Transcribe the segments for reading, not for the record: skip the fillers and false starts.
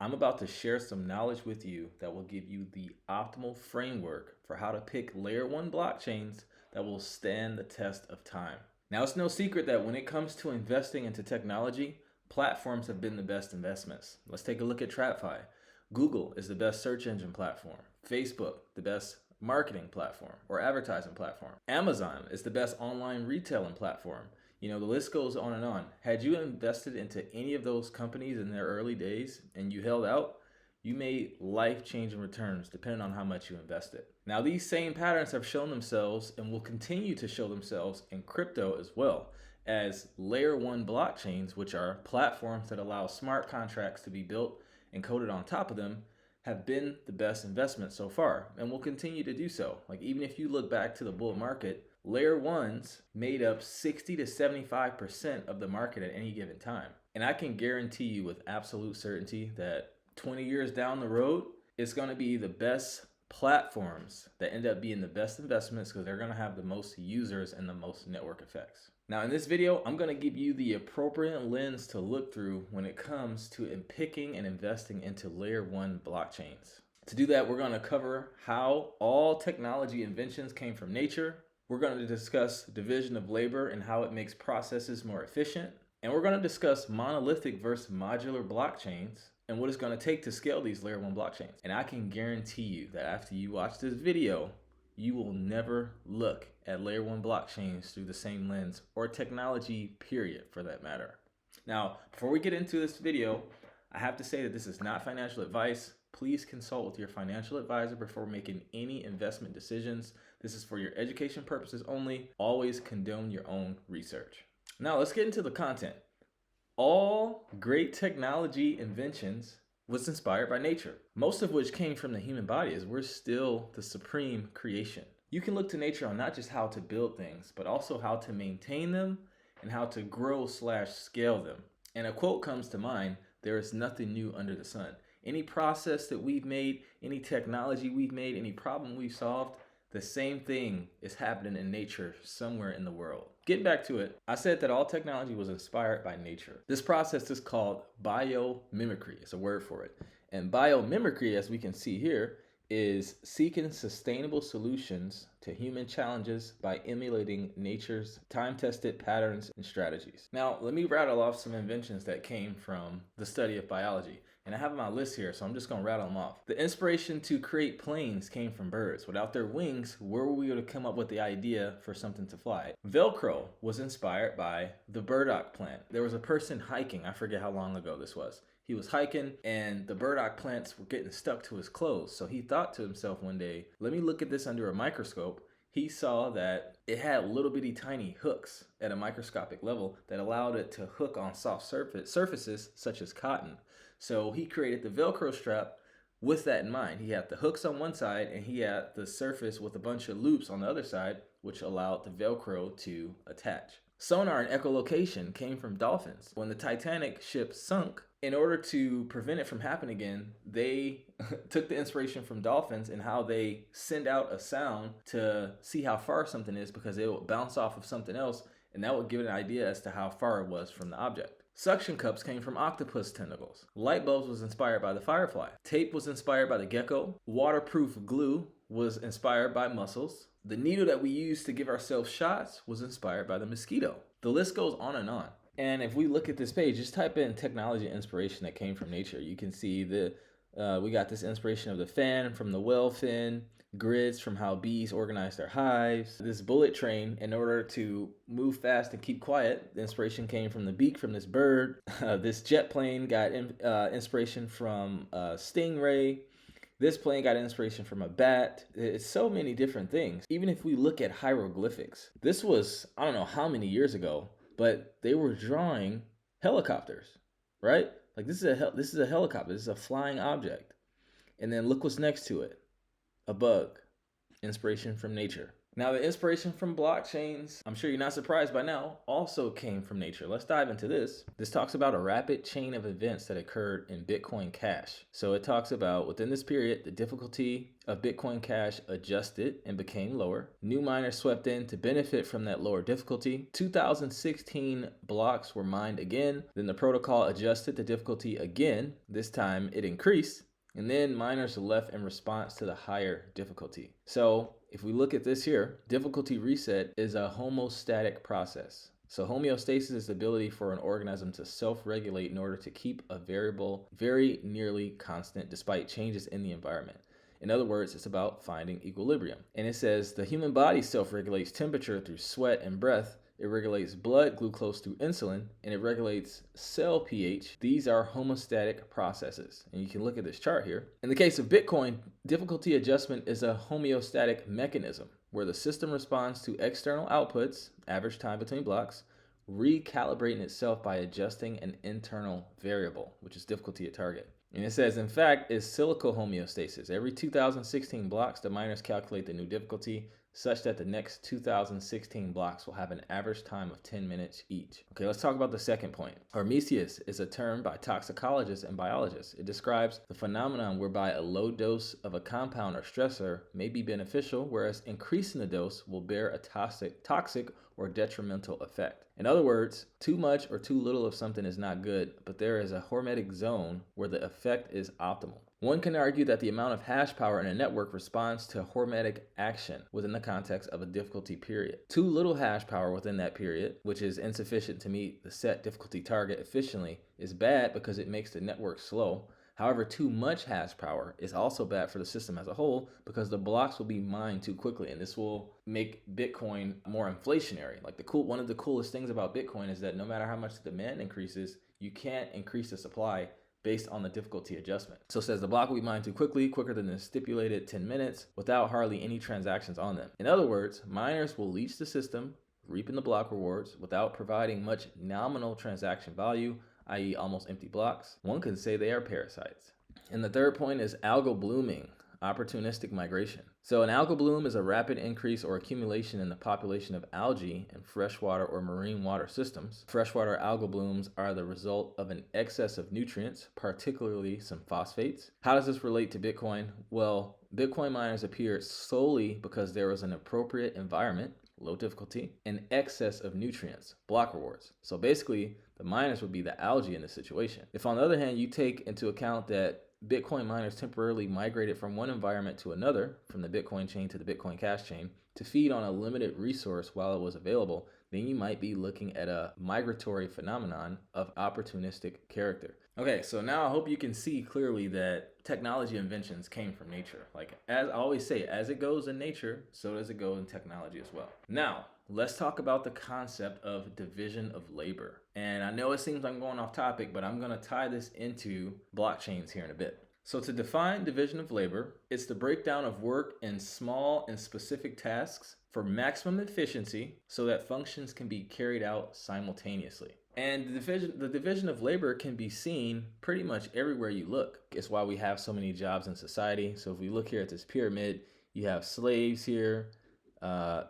I'm about to share some knowledge with you that will give you the optimal framework for how to pick layer one blockchains that will stand the test of time. Now, it's no secret that when it comes to investing into technology, platforms have been the best investments. Let's take a look at TradFi. Google is the best search engine platform. Facebook, the best marketing platform or advertising platform. Amazon is the best online retailing platform. The list goes on and on. Had you invested into any of those companies in their early days and you held out, you made life-changing returns depending on how much you invested. Now, these same patterns have shown themselves and will continue to show themselves in crypto as well, as layer one blockchains, which are platforms that allow smart contracts to be built and coded on top of them, have been the best investment so far and will continue to do so. Like, even if you look back to the bull market, layer ones made up 60 to 75% of the market at any given time. And I can guarantee you with absolute certainty that 20 years down the road, it's going to be the best platforms that end up being the best investments because they're going to have the most users and the most network effects. Now, in this video, I'm going to give you the appropriate lens to look through when it comes to picking and investing into layer one blockchains. To do that, we're going to cover how all technology inventions came from nature. We're going to discuss division of labor and how it makes processes more efficient. And we're going to discuss monolithic versus modular blockchains and what it's going to take to scale these layer one blockchains. And I can guarantee you that after you watch this video, you will never look at layer one blockchains through the same lens, or technology period for that matter. Now, before we get into this video, I have to say that this is not financial advice. Please consult with your financial advisor before making any investment decisions. This is for your education purposes only. Always condone your own research. Now, let's get into the content. All great technology inventions was inspired by nature, most of which came from the human body, as we're still the supreme creation. You can look to nature on not just how to build things, but also how to maintain them and how to grow/scale them. And a quote comes to mind: there is nothing new under the sun. Any process that we've made, any technology we've made, any problem we've solved, the same thing is happening in nature somewhere in the world. Getting back to it, I said that all technology was inspired by nature. This process is called biomimicry. It's a word for it. And biomimicry, as we can see here, is seeking sustainable solutions to human challenges by emulating nature's time-tested patterns and strategies. Now, let me rattle off some inventions that came from the study of biology. And I have my list here, so I'm just going to rattle them off. The inspiration to create planes came from birds. Without their wings, where were we going to come up with the idea for something to fly? Velcro was inspired by the burdock plant. There was a person hiking, I forget how long ago this was. He was hiking and the burdock plants were getting stuck to his clothes. So he thought to himself one day, let me look at this under a microscope. He saw that it had little bitty tiny hooks at a microscopic level that allowed it to hook on soft surfaces such as cotton. So he created the Velcro strap with that in mind. He had the hooks on one side and he had the surface with a bunch of loops on the other side, which allowed the Velcro to attach. Sonar and echolocation came from dolphins. When the Titanic ship sunk, in order to prevent it from happening again, they took the inspiration from dolphins and how they send out a sound to see how far something is, because it will bounce off of something else and that would give it an idea as to how far it was from the object. Suction cups came from octopus tentacles. Light bulbs was inspired by the firefly. Tape was inspired by the gecko. Waterproof glue was inspired by mussels. The needle that we use to give ourselves shots was inspired by the mosquito. The list goes on and on. And if we look at this page, just type in technology inspiration that came from nature. You can see we got this inspiration of the fan from the whale fin, grids from how bees organize their hives. This bullet train, in order to move fast and keep quiet, the inspiration came from the beak from this bird. This jet plane got inspiration from a stingray. This plane got inspiration from a bat. It's so many different things. Even if we look at hieroglyphics, this was, I don't know how many years ago, but they were drawing helicopters, right? Like this is a helicopter. This is a flying object. And then look what's next to it. A bug. Inspiration from nature. Now, the inspiration from blockchains, I'm sure you're not surprised by now, also came from nature. Let's dive into this. This talks about a rapid chain of events that occurred in Bitcoin Cash. So it talks about within this period, the difficulty of Bitcoin Cash adjusted and became lower. New miners swept in to benefit from that lower difficulty. 2016 blocks were mined again. Then the protocol adjusted the difficulty again. This time it increased. And then miners left in response to the higher difficulty. So if we look at this here, difficulty reset is a homeostatic process. So homeostasis is the ability for an organism to self-regulate in order to keep a variable very nearly constant despite changes in the environment. In other words, it's about finding equilibrium. And it says the human body self-regulates temperature through sweat and breath. It regulates blood glucose through insulin, and it regulates cell pH. These are homeostatic processes. And you can look at this chart here. In the case of Bitcoin, difficulty adjustment is a homeostatic mechanism where the system responds to external outputs, average time between blocks, recalibrating itself by adjusting an internal variable, which is difficulty at target. And it says, in fact, it's cyclical homeostasis. Every 2016 blocks, the miners calculate the new difficulty such that the next 2016 blocks will have an average time of 10 minutes each. Okay, let's talk about the second point. Hormesis is a term by toxicologists and biologists. It describes the phenomenon whereby a low dose of a compound or stressor may be beneficial, whereas increasing the dose will bear a toxic or detrimental effect. In other words, too much or too little of something is not good, but there is a hormetic zone where the effect is optimal. One can argue that the amount of hash power in a network responds to hormetic action within the context of a difficulty period. Too little hash power within that period, which is insufficient to meet the set difficulty target efficiently, is bad because it makes the network slow. However, too much hash power is also bad for the system as a whole because the blocks will be mined too quickly, and this will make Bitcoin more inflationary. Like one of the coolest things about Bitcoin is that no matter how much the demand increases, you can't increase the supply based on the difficulty adjustment. So it says the block will be mined too quickly, quicker than the stipulated 10 minutes, without hardly any transactions on them. In other words, miners will leech the system, reaping the block rewards without providing much nominal transaction value, i.e. almost empty blocks. One could say they are parasites. And the third point is algal blooming, opportunistic migration. So an algal bloom is a rapid increase or accumulation in the population of algae in freshwater or marine water systems. Freshwater algal blooms are the result of an excess of nutrients, particularly some phosphates. How does this relate to Bitcoin? Well, Bitcoin miners appeared solely because there was an appropriate environment, low difficulty, and excess of nutrients, block rewards. So basically, the miners would be the algae in this situation. If on the other hand, you take into account that Bitcoin miners temporarily migrated from one environment to another, from the Bitcoin chain to the Bitcoin Cash chain, to feed on a limited resource while it was available, then you might be looking at a migratory phenomenon of opportunistic character. Okay, so now I hope you can see clearly that technology inventions came from nature. Like, as I always say, as it goes in nature, so does it go in technology as well. Now, let's talk about the concept of division of labor. And I know it seems I'm going off topic, but I'm going to tie this into blockchains here in a bit. So to define division of labor, it's the breakdown of work in small and specific tasks for maximum efficiency so that functions can be carried out simultaneously. And the division of labor can be seen pretty much everywhere you look. It's why we have so many jobs in society. So if we look here at this pyramid, you have slaves here,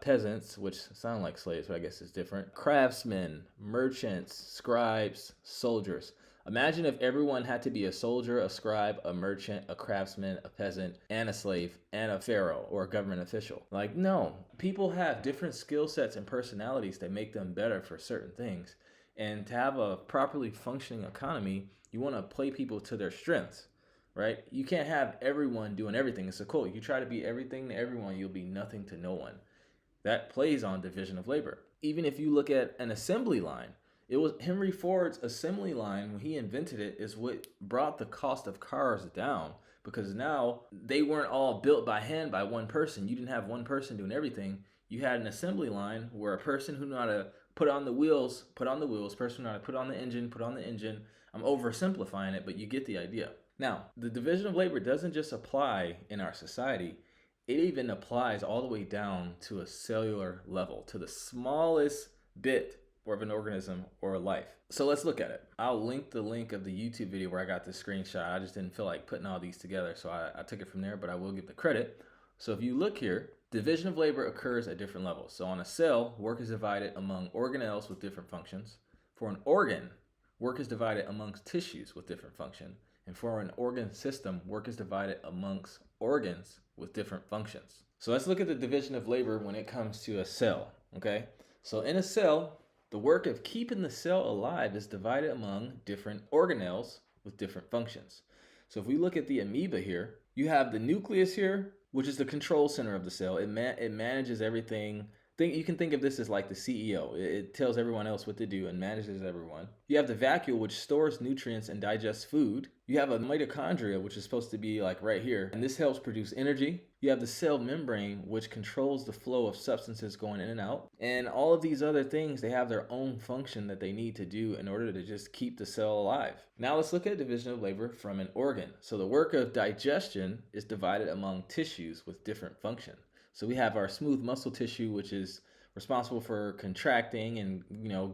peasants, which sound like slaves, but I guess it's different, craftsmen, merchants, scribes, soldiers. Imagine if everyone had to be a soldier, a scribe, a merchant, a craftsman, a peasant, and a slave, and a pharaoh or a government official. Like, no, people have different skill sets and personalities that make them better for certain things. And to have a properly functioning economy, you want to play people to their strengths, right? You can't have everyone doing everything. It's a quote. You try to be everything to everyone, you'll be nothing to no one. That plays on division of labor. Even if you look at an assembly line, it was Henry Ford's assembly line when he invented it is what brought the cost of cars down, because now they weren't all built by hand by one person. You didn't have one person doing everything. You had an assembly line where a person who knew how to put on the wheels, person who knew how to put on the engine. I'm oversimplifying it, but you get the idea. Now, the division of labor doesn't just apply in our society. It even applies all the way down to a cellular level, to the smallest bit of an organism or life. So let's look at it. I'll link the link of the YouTube video where I got this screenshot. I just didn't feel like putting all these together, so I took it from there, but I will give the credit. So if you look here, division of labor occurs at different levels. So on a cell, work is divided among organelles with different functions. For an organ, work is divided amongst tissues with different function. And for an organ system, work is divided amongst organs with different functions. So let's look at the division of labor when it comes to a cell, okay? So in a cell, the work of keeping the cell alive is divided among different organelles with different functions. So if we look at the amoeba here, you have the nucleus here, which is the control center of the cell. It manages everything. You can think of this as like the CEO. It tells everyone else what to do and manages everyone. You have the vacuole, which stores nutrients and digests food. You have a mitochondria, which is supposed to be like right here, and this helps produce energy. You have the cell membrane, which controls the flow of substances going in and out. And all of these other things, they have their own function that they need to do in order to just keep the cell alive. Now let's look at division of labor from an organ. So the work of digestion is divided among tissues with different function. So we have our smooth muscle tissue, which is responsible for contracting and,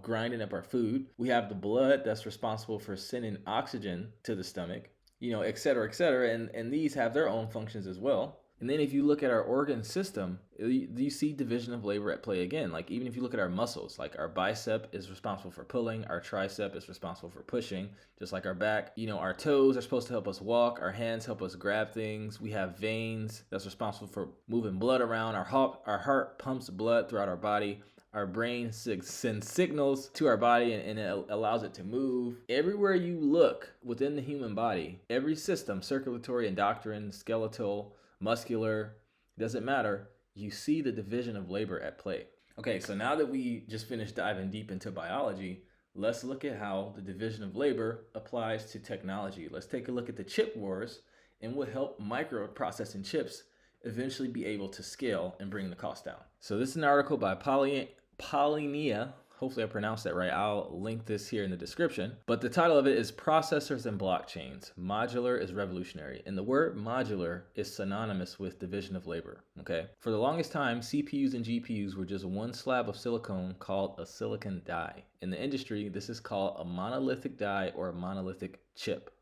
grinding up our food. We have the blood that's responsible for sending oxygen to the stomach, et cetera, et cetera. And these have their own functions as well. And then if you look at our organ system, you see division of labor at play again. Like even if you look at our muscles, like our bicep is responsible for pulling, our tricep is responsible for pushing, just like our back. Our toes are supposed to help us walk, our hands help us grab things. We have veins that's responsible for moving blood around. Our heart pumps blood throughout our body. Our brain sends signals to our body and it allows it to move. Everywhere you look within the human body, every system, circulatory, endocrine, skeletal, muscular, doesn't matter, you see the division of labor at play. Okay, so now that we just finished diving deep into biology, let's look at how the division of labor applies to technology. Let's take a look at the chip wars and what help microprocessing chips eventually be able to scale and bring the cost down. So this is an article by Polinia. Hopefully I pronounced that right. I'll link this here in the description. But the title of it is Processors and Blockchains. Modular is Revolutionary. And the word modular is synonymous with division of labor. Okay. For the longest time, CPUs and GPUs were just one slab of silicon called a silicon die. In the industry, this is called a monolithic die or a monolithic chip.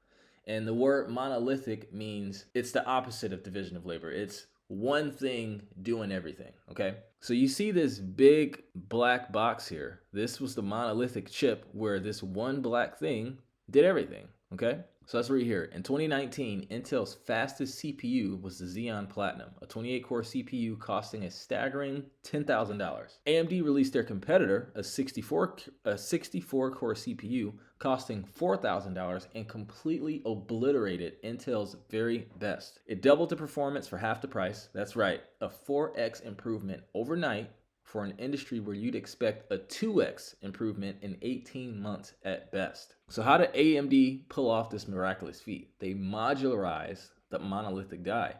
And the word monolithic means it's the opposite of division of labor. It's one thing doing everything, okay? So you see this big black box here. This was the monolithic chip where this one black thing did everything, okay? So let's read here. In 2019, Intel's fastest CPU was the Xeon Platinum, a 28-core CPU costing a staggering $10,000. AMD released their competitor, a 64-core CPU, costing $4,000 and completely obliterated Intel's very best. It doubled the performance for half the price. That's right, a 4x improvement overnight for an industry where you'd expect a 2x improvement in 18 months at best. So how did AMD pull off this miraculous feat? They modularized the monolithic die.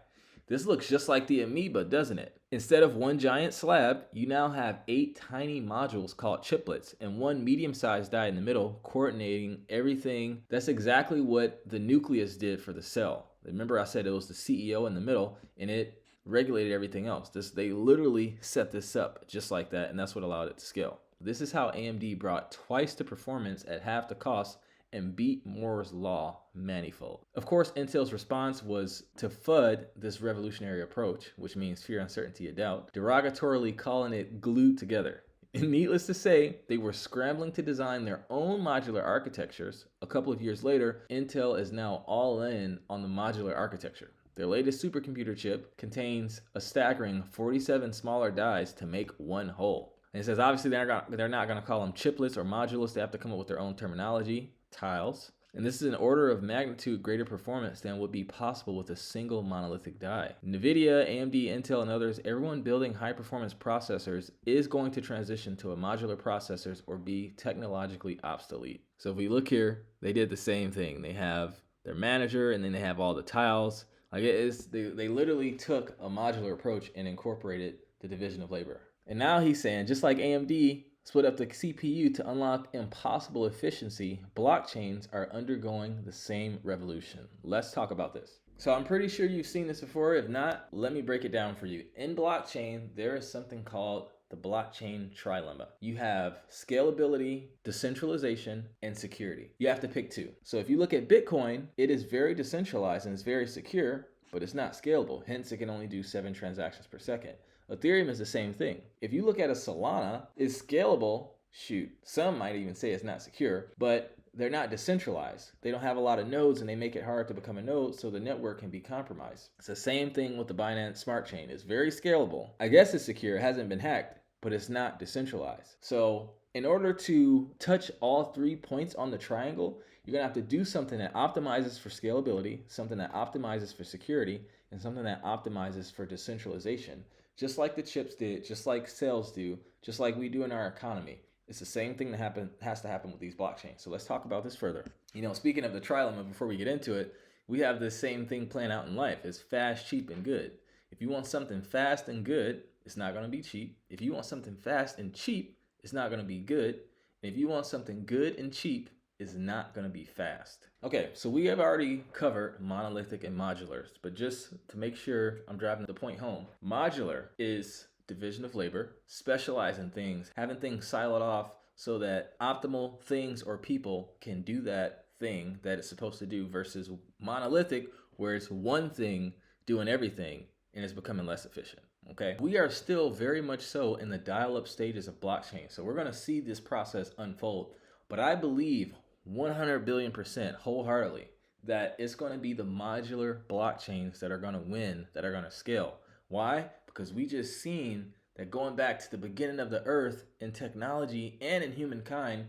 This looks just like the amoeba, doesn't it? Instead of one giant slab, you now have 8 tiny modules called chiplets and one medium-sized die in the middle coordinating everything. That's exactly what the nucleus did for the cell. Remember I said it was the CEO in the middle and it regulated everything else. They literally set this up just like that, and that's what allowed it to scale. This is how AMD brought twice the performance at half the cost and beat Moore's law manifold. Of course, Intel's response was to FUD this revolutionary approach, which means fear, uncertainty, and doubt, derogatorily calling it glued together. And needless to say, they were scrambling to design their own modular architectures. A couple of years later, Intel is now all in on the modular architecture. Their latest supercomputer chip contains a staggering 47 smaller dies to make one whole. And it says obviously they're not going to call them chiplets or modules. They have to come up with their own terminology, tiles. And this is an order of magnitude greater performance than would be possible with a single monolithic die. NVIDIA, AMD, Intel, and others, everyone building high-performance processors is going to transition to a modular processors or be technologically obsolete. So if we look here, they did the same thing. They have their manager and then they have all the tiles. Like they literally took a modular approach and incorporated the division of labor. And now he's saying, just like AMD split up the CPU to unlock impossible efficiency, blockchains are undergoing the same revolution. Let's talk about this. So I'm pretty sure you've seen this before. If not, let me break it down for you. In blockchain, there is something called the blockchain trilemma. You have scalability, decentralization, and security. You have to pick two. So if you look at Bitcoin, it is very decentralized and it's very secure, but it's not scalable. Hence, it can only do 7 transactions per second. Ethereum is the same thing. If you look at a Solana, it's scalable. Shoot, some might even say it's not secure, but they're not decentralized. They don't have a lot of nodes and they make it hard to become a node, so the network can be compromised. It's the same thing with the Binance Smart Chain. It's very scalable. I guess it's secure, it hasn't been hacked, but it's not decentralized. So in order to touch all 3 points on the triangle, you're gonna have to do something that optimizes for scalability, something that optimizes for security, and something that optimizes for decentralization. Just like the chips did, just like sales do, just like we do in our economy. It's the same thing that has to happen with these blockchains. So let's talk about this further. Speaking of the trilemma, before we get into it, we have the same thing playing out in life. It's fast, cheap, and good. If you want something fast and good, it's not going to be cheap. If you want something fast and cheap, it's not going to be good. And if you want something good and cheap, it's not going to be fast. Okay, so we have already covered monolithic and modulars, but just to make sure I'm driving the point home, modular is division of labor, specialize in things, having things siloed off so that optimal things or people can do that thing that it's supposed to do, versus monolithic, where it's one thing doing everything and it's becoming less efficient. Okay, we are still very much so in the dial-up stages of blockchain, so we're going to see this process unfold. But I believe 100 billion% wholeheartedly that it's going to be the modular blockchains that are going to win, that are going to scale. Why? Because we just seen that going back to the beginning of the earth in technology and in humankind,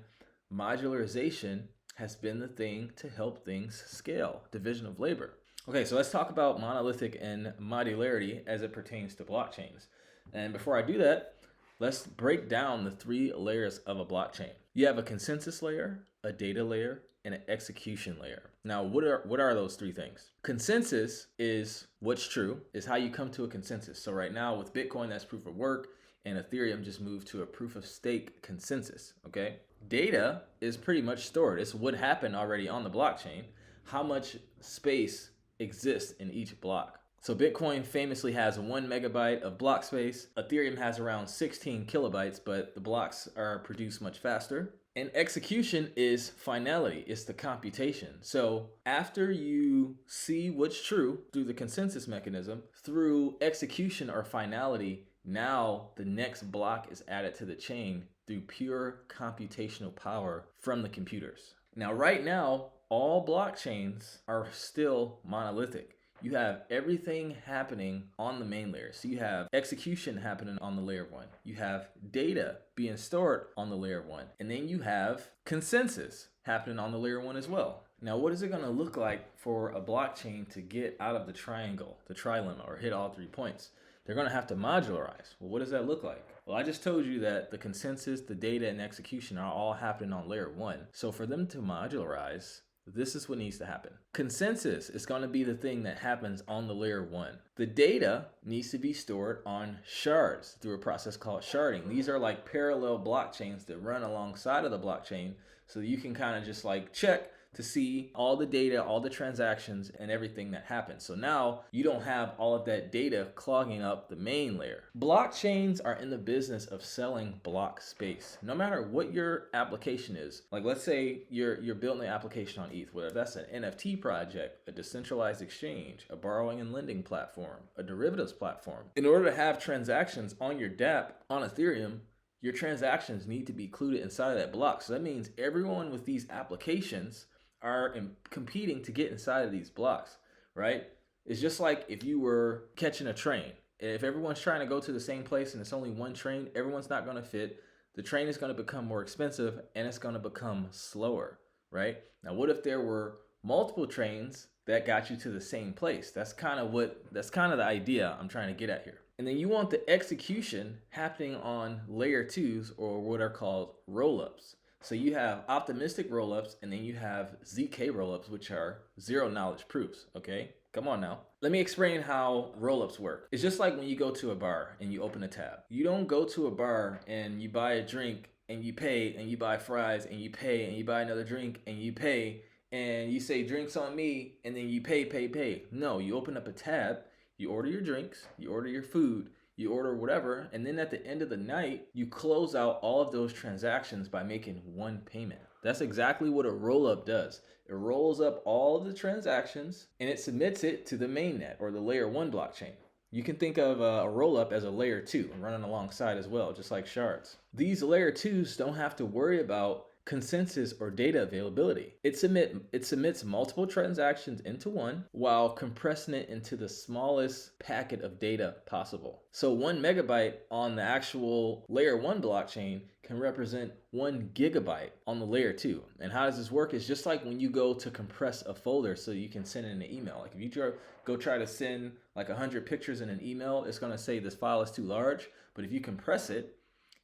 modularization has been the thing to help things scale, division of labor. Okay, so let's talk about monolithic and modularity as it pertains to blockchains. And before I do that, let's break down the 3 layers of a blockchain. You have a consensus layer, a data layer, and an execution layer. Now, what are those 3 things? Consensus is what's true, is how you come to a consensus. So right now with Bitcoin, that's proof of work, and Ethereum just moved to a proof of stake consensus, okay? Data is pretty much stored. It's what happened already on the blockchain, how much space exists in each block. So Bitcoin famously has 1 megabyte of block space. Ethereum has around 16 kilobytes, but the blocks are produced much faster. And execution is finality. It's the computation. So after you see what's true through the consensus mechanism, through execution or finality, now the next block is added to the chain through pure computational power from the computers. Now, right now, all blockchains are still monolithic. You have everything happening on the main layer. So you have execution happening on the layer 1. You have data being stored on the layer 1. And then you have consensus happening on the layer 1 as well. Now, what is it going to look like for a blockchain to get out of the triangle, the trilemma, or hit all 3 points? They're going to have to modularize. Well, what does that look like? Well, I just told you that the consensus, the data, and execution are all happening on layer 1. So for them to modularize, this is what needs to happen. Consensus is going to be the thing that happens on the layer 1. The data needs to be stored on shards through a process called sharding. These are like parallel blockchains that run alongside of the blockchain, so you can kind of just like check to see all the data, all the transactions, and everything that happens. So now you don't have all of that data clogging up the main layer. Blockchains are in the business of selling block space. No matter what your application is, like let's say you're building an application on ETH, whether that's an NFT project, a decentralized exchange, a borrowing and lending platform, a derivatives platform. In order to have transactions on your dApp on Ethereum, your transactions need to be included inside of that block. So that means everyone with these applications are competing to get inside of these blocks, right? It's just like if you were catching a train. If everyone's trying to go to the same place and it's only one train, everyone's not going to fit. The train is going to become more expensive and it's going to become slower, right? Now, what if there were multiple trains that got you to the same place? That's kind of the idea I'm trying to get at here. And then you want the execution happening on layer 2s, or what are called rollups. So you have optimistic rollups, and then you have ZK rollups, which are zero knowledge proofs, okay? Come on now. Let me explain how rollups work. It's just like when you go to a bar and you open a tab. You don't go to a bar and you buy a drink and you pay and you buy fries and you pay and you buy another drink and you pay and you say drinks on me and then you pay. No, you open up a tab, you order your drinks, you order your food, you order whatever, and then at the end of the night, you close out all of those transactions by making one payment. That's exactly what a rollup does. It rolls up all of the transactions and it submits it to the mainnet or the layer 1 blockchain. You can think of a rollup as a layer 2 running alongside as well, just like shards. These layer 2s don't have to worry about consensus or data availability. It submits multiple transactions into one while compressing it into the smallest packet of data possible. So 1 megabyte on the actual layer 1 blockchain can represent 1 gigabyte on the layer 2. And how does this work? It's just like when you go to compress a folder so you can send in an email. Like if you go try to send like 100 pictures in an email, it's going to say this file is too large. But if you compress it,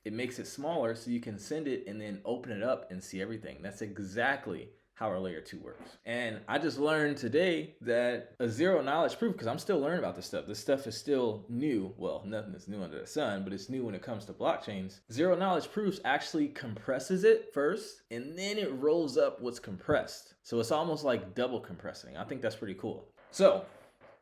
it makes it smaller so you can send it and then open it up and see everything. That's exactly how our layer 2 works. And I just learned today that a zero knowledge proof, because I'm still learning about this stuff. This stuff is still new. Well, nothing is new under the sun, but it's new when it comes to blockchains. Zero knowledge proofs actually compresses it first, and then it rolls up what's compressed. So it's almost like double compressing. I think that's pretty cool. So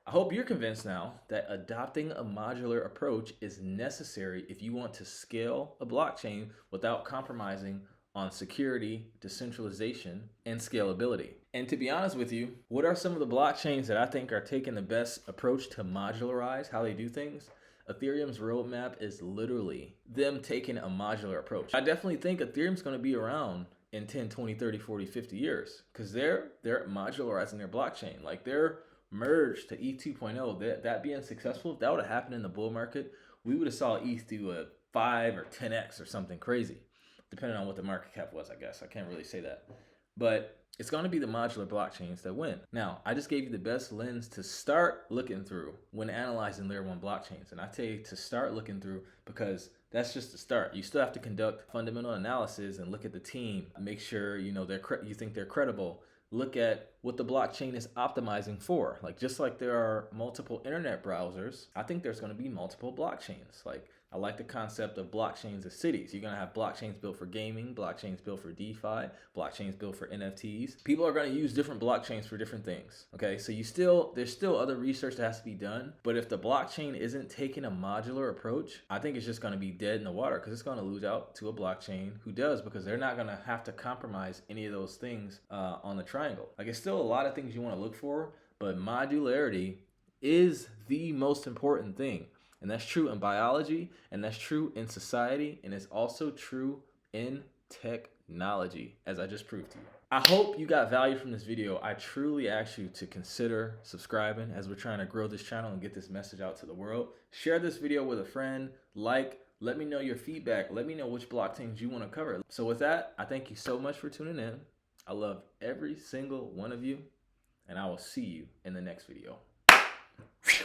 I hope you're convinced now that adopting a modular approach is necessary if you want to scale a blockchain without compromising on security, decentralization, and scalability. And to be honest with you, what are some of the blockchains that I think are taking the best approach to modularize how they do things? Ethereum's roadmap is literally them taking a modular approach. I definitely think Ethereum's going to be around in 10, 20, 30, 40, 50 years because they're modularizing their blockchain. Like they're merged to ETH 2.0, that being successful, if that would have happened in the bull market, we would have saw ETH do a 5 or 10x or something crazy, depending on what the market cap was, I guess. I can't really say that. But it's going to be the modular blockchains that win. Now, I just gave you the best lens to start looking through when analyzing layer 1 blockchains. And I tell you to start looking through because that's just the start. You still have to conduct fundamental analysis and look at the team, make sure you think they're credible. Look at what the blockchain is optimizing for. Like just like there are multiple internet browsers, I think there's going to be multiple blockchains. Like I like the concept of blockchains as cities. You're going to have blockchains built for gaming, blockchains built for DeFi, blockchains built for NFTs. People are going to use different blockchains for different things. Okay, so there's still other research that has to be done. But if the blockchain isn't taking a modular approach, I think it's just going to be dead in the water because it's going to lose out to a blockchain who does, because they're not going to have to compromise any of those things on the triangle. Like it's still a lot of things you want to look for, but modularity is the most important thing. And that's true in biology, and that's true in society, and it's also true in technology, as I just proved to you. I hope you got value from this video. I truly ask you to consider subscribing as we're trying to grow this channel and get this message out to the world. Share this video with a friend, let me know your feedback. Let me know which blockchains you want to cover. So with that, I thank you so much for tuning in. I love every single one of you, and I will see you in the next video.